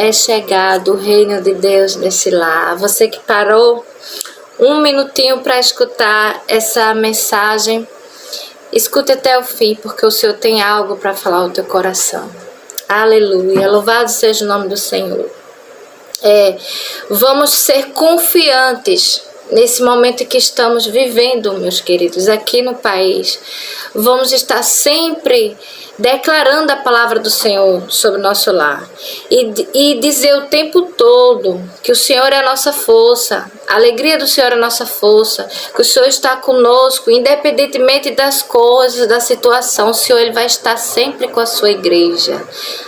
É chegado o reino de Deus nesse lar. Você que parou um minutinho para escutar essa mensagem, escute até o fim, porque o Senhor tem algo para falar ao teu coração. Aleluia, louvado seja o nome do Senhor. Vamos ser confiantes nesse momento que estamos vivendo, meus queridos, aqui no país. Vamos estar sempre declarando a palavra do Senhor sobre o nosso lar e dizer o tempo todo que o Senhor é a nossa força, a alegria do Senhor é a nossa força, que o Senhor está conosco, independentemente das coisas, da situação. O Senhor ele vai estar sempre com a sua igreja.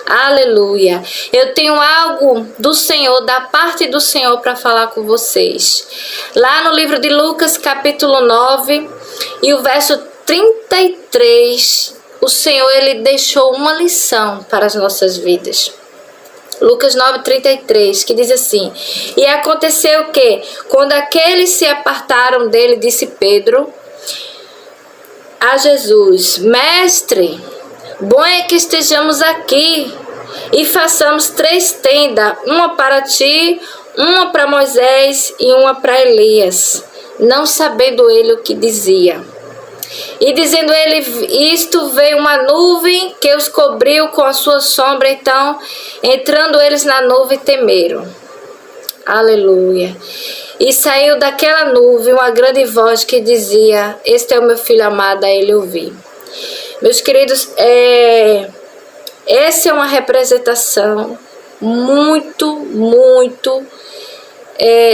Aleluia. Eu tenho algo do Senhor, da parte do Senhor, para falar com vocês. Lá no livro de Lucas, capítulo 9, e o verso 33, o Senhor ele deixou uma lição para as nossas vidas. Lucas 9:33, que diz assim: E aconteceu que, quando aqueles se apartaram dele, disse Pedro a Jesus: Mestre, bom é que estejamos aqui e façamos 3 tendas, uma para ti, uma para Moisés e uma para Elias. Não sabendo ele o que dizia. E dizendo ele isto, veio uma nuvem que os cobriu com a sua sombra. Então, entrando eles na nuvem, temeram. Aleluia. E saiu daquela nuvem uma grande voz que dizia: Este é o meu filho amado, a ele ouvi. Meus queridos, essa é uma representação muito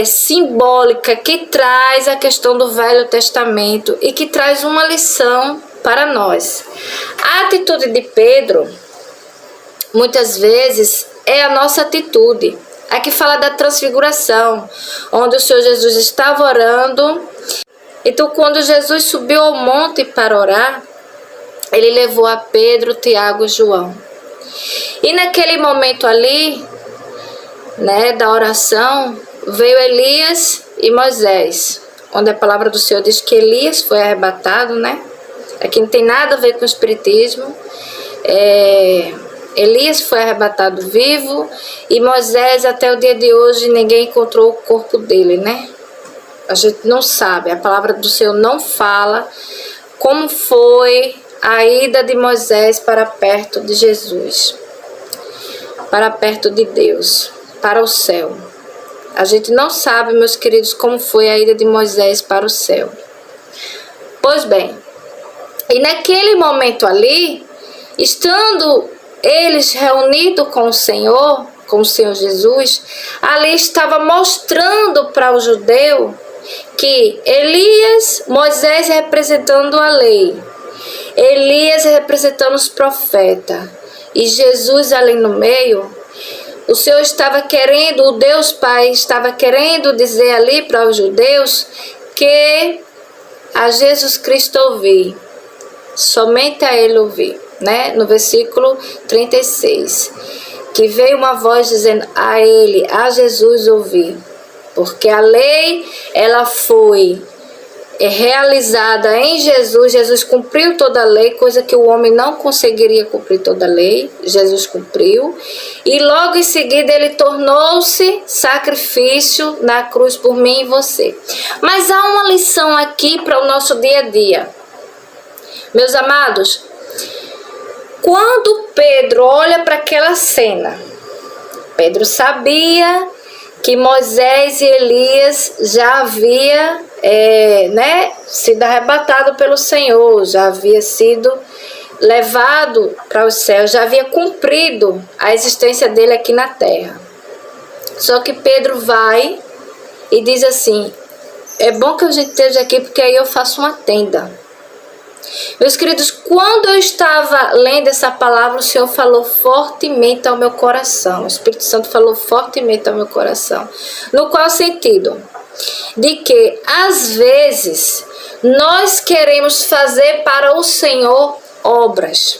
simbólica, que traz a questão do Velho Testamento e que traz uma lição para nós. A atitude de Pedro, muitas vezes, é a nossa atitude. Aqui fala da transfiguração, onde o Senhor Jesus estava orando. Então, quando Jesus subiu ao monte para orar, ele levou a Pedro, Tiago e João. E naquele momento ali, da oração, veio Elias e Moisés, onde a palavra do Senhor diz que Elias foi arrebatado, Aqui não tem nada a ver com o espiritismo. Elias foi arrebatado vivo e Moisés, até o dia de hoje, ninguém encontrou o corpo dele, A gente não sabe, a palavra do Senhor não fala como foi a ida de Moisés para perto de Jesus, para perto de Deus, para o céu. A gente não sabe, meus queridos, como foi a ida de Moisés para o céu. Pois bem, e naquele momento ali, estando eles reunidos com o Senhor Jesus, ali estava mostrando para o judeu que Moisés representando a lei, Elias representando os profetas, e Jesus ali no meio. O Senhor estava querendo, o Deus Pai estava querendo dizer ali para os judeus que a Jesus Cristo ouvir, somente a ele ouvir, No versículo 36, que veio uma voz dizendo a ele, a Jesus ouvir, porque a lei, ela foi realizada em Jesus. Jesus cumpriu toda a lei, coisa que o homem não conseguiria cumprir toda a lei. Jesus cumpriu, e logo em seguida ele tornou-se sacrifício na cruz por mim e você. Mas há uma lição aqui para o nosso dia a dia, meus amados. Quando Pedro olha para aquela cena, Pedro sabia que Moisés e Elias já havia sido arrebatado pelo Senhor, já havia sido levado para o céu, já havia cumprido a existência dele aqui na terra. Só que Pedro vai e diz assim: é bom que a gente esteja aqui, porque aí eu faço uma tenda. Meus queridos, quando eu estava lendo essa palavra, o Senhor falou fortemente ao meu coração. O Espírito Santo falou fortemente ao meu coração. No qual sentido? De que, às vezes, nós queremos fazer para o Senhor obras.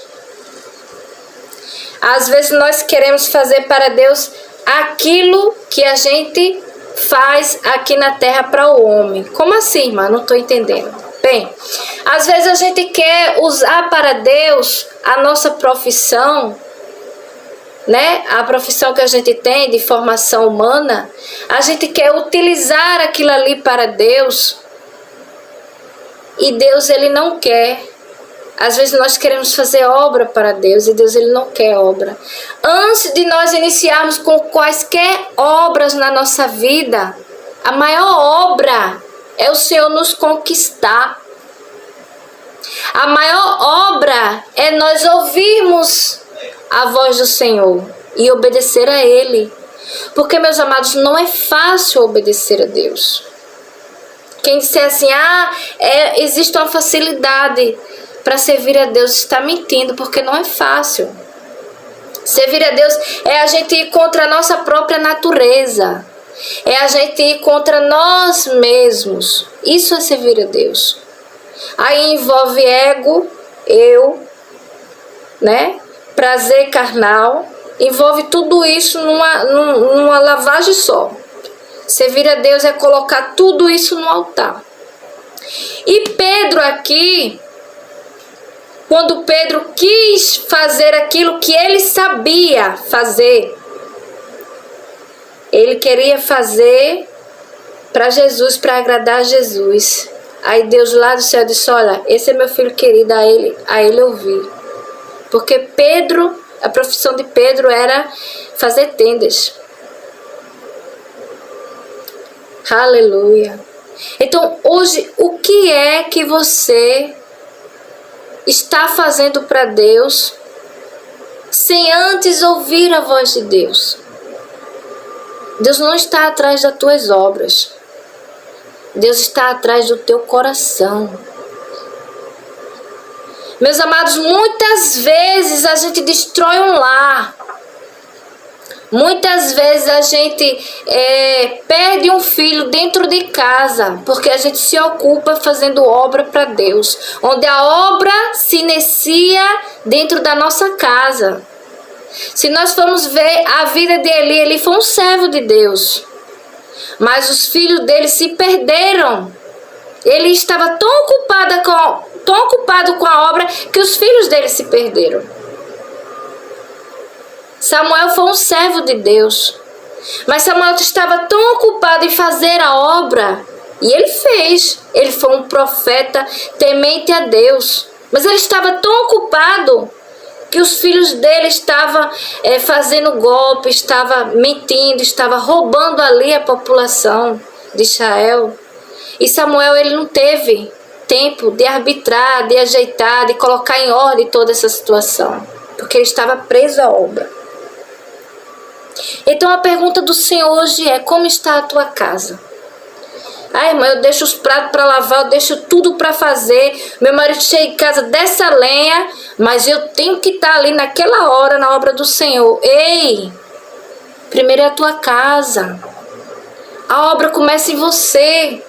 Às vezes, nós queremos fazer para Deus aquilo que a gente faz aqui na terra para o homem. Como assim, irmã? Não estou entendendo. Bem, às vezes a gente quer usar para Deus a nossa profissão, né, a profissão que a gente tem de formação humana, a gente quer utilizar aquilo ali para Deus, e Deus, ele não quer. Às vezes nós queremos fazer obra para Deus e Deus, ele não quer obra. Antes de nós iniciarmos com quaisquer obras na nossa vida, a maior obra é o Senhor nos conquistar. A maior obra é nós ouvirmos a voz do Senhor e obedecer a Ele. Porque, meus amados, não é fácil obedecer a Deus. Quem disser assim, existe uma facilidade para servir a Deus, está mentindo, porque não é fácil. Servir a Deus é a gente ir contra a nossa própria natureza. É a gente ir contra nós mesmos. Isso é servir a Deus. Aí envolve ego, eu, né? Prazer carnal. Envolve tudo isso numa lavagem só. Servir a Deus é colocar tudo isso no altar. E Pedro aqui, quando Pedro quis fazer aquilo que ele sabia fazer, ele queria fazer para Jesus, para agradar a Jesus. Aí Deus lá do céu disse, olha, esse é meu filho querido, a ele ouvir. Porque Pedro, a profissão de Pedro era fazer tendas. Aleluia. Então hoje, o que é que você está fazendo para Deus sem antes ouvir a voz de Deus? Deus não está atrás das tuas obras. Deus está atrás do teu coração. Meus amados, muitas vezes a gente destrói um lar. Muitas vezes a gente perde um filho dentro de casa, porque a gente se ocupa fazendo obra para Deus, onde a obra se inicia dentro da nossa casa. Se nós formos ver a vida de Eli, ele foi um servo de Deus, mas os filhos dele se perderam. Ele estava tão ocupado com a obra que os filhos dele se perderam. Samuel foi um servo de Deus, mas Samuel estava tão ocupado em fazer a obra, e ele fez. Ele foi um profeta temente a Deus, mas ele estava tão ocupado que os filhos dele estavam fazendo golpe, estavam mentindo, estavam roubando ali a população de Israel. E Samuel, ele não teve tempo de arbitrar, de ajeitar, de colocar em ordem toda essa situação, porque ele estava preso à obra. Então a pergunta do Senhor hoje é: como está a tua casa? Irmã, eu deixo os pratos para lavar, eu deixo tudo para fazer. Meu marido chega em casa dessa lenha, mas eu tenho que estar ali naquela hora na obra do Senhor. Ei, primeiro é a tua casa. A obra começa em você.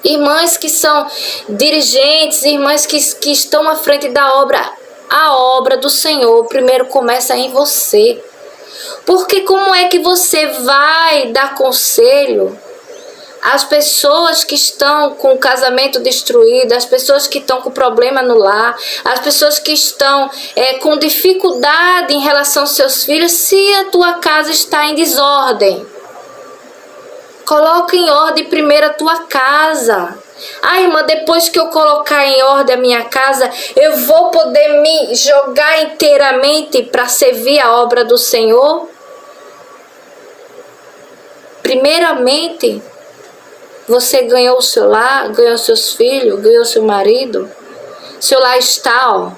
Irmãs que são dirigentes, irmãs que estão à frente da obra, a obra do Senhor primeiro começa em você. Porque como é que você vai dar conselho às pessoas que estão com o casamento destruído, às pessoas que estão com problema no lar, às pessoas que estão com dificuldade em relação aos seus filhos, se a tua casa está em desordem? Coloca em ordem primeiro a tua casa. Irmã, depois que eu colocar em ordem a minha casa, eu vou poder me jogar inteiramente para servir a obra do Senhor? Primeiramente, você ganhou o seu lar, ganhou seus filhos, ganhou seu marido. Seu lar está,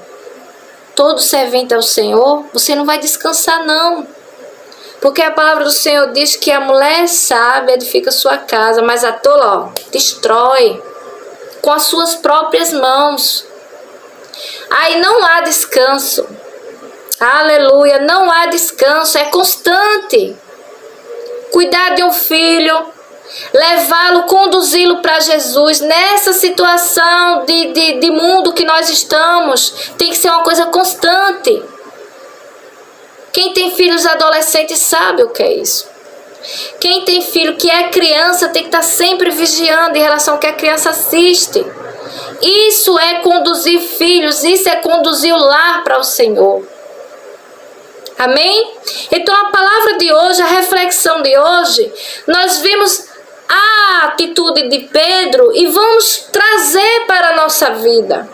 todo servente ao Senhor. Você não vai descansar não. Porque a palavra do Senhor diz que a mulher sábia edifica sua casa, mas a tola, destrói com as suas próprias mãos. Aí não há descanso. Aleluia, não há descanso, é constante. Cuidar de um filho, levá-lo, conduzi-lo para Jesus. Nessa situação de mundo que nós estamos, tem que ser uma coisa constante. Quem tem filhos adolescentes sabe o que é isso. Quem tem filho que é criança tem que estar sempre vigiando em relação ao que a criança assiste. Isso é conduzir filhos, isso é conduzir o lar para o Senhor. Amém? Então a palavra de hoje, a reflexão de hoje, nós vimos a atitude de Pedro e vamos trazer para a nossa vida.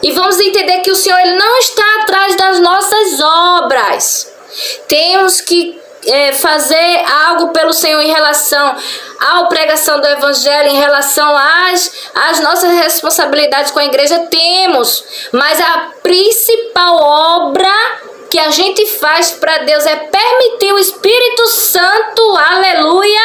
E vamos entender que o Senhor ele não está atrás das nossas obras. Temos que fazer algo pelo Senhor em relação à pregação do Evangelho, em relação às nossas responsabilidades com a igreja, temos. Mas a principal obra que a gente faz para Deus é permitir o Espírito Santo, aleluia,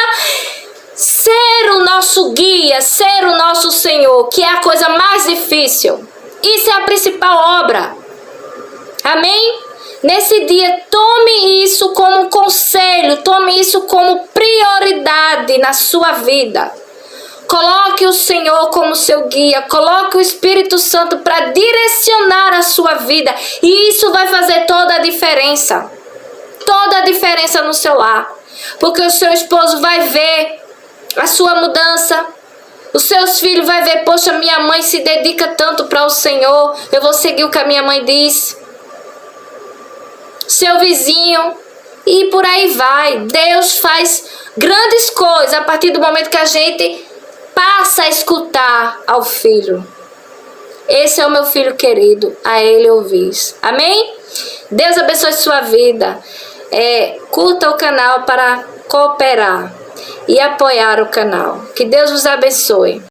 ser o nosso guia, ser o nosso Senhor, que é a coisa mais difícil. Isso é a principal obra. Amém? Nesse dia, tome isso como conselho, tome isso como prioridade na sua vida. Coloque o Senhor como seu guia, coloque o Espírito Santo para direcionar a sua vida. E isso vai fazer toda a diferença. Toda a diferença no seu lar. Porque o seu esposo vai ver a sua mudança. Os seus filhos vão ver, poxa, minha mãe se dedica tanto para o Senhor, eu vou seguir o que a minha mãe diz. Seu vizinho, e por aí vai. Deus faz grandes coisas a partir do momento que a gente passa a escutar ao filho. Esse é o meu filho querido, a ele ouvis. Amém? Deus abençoe sua vida. Curta o canal para cooperar e apoiar o canal. Que Deus vos abençoe.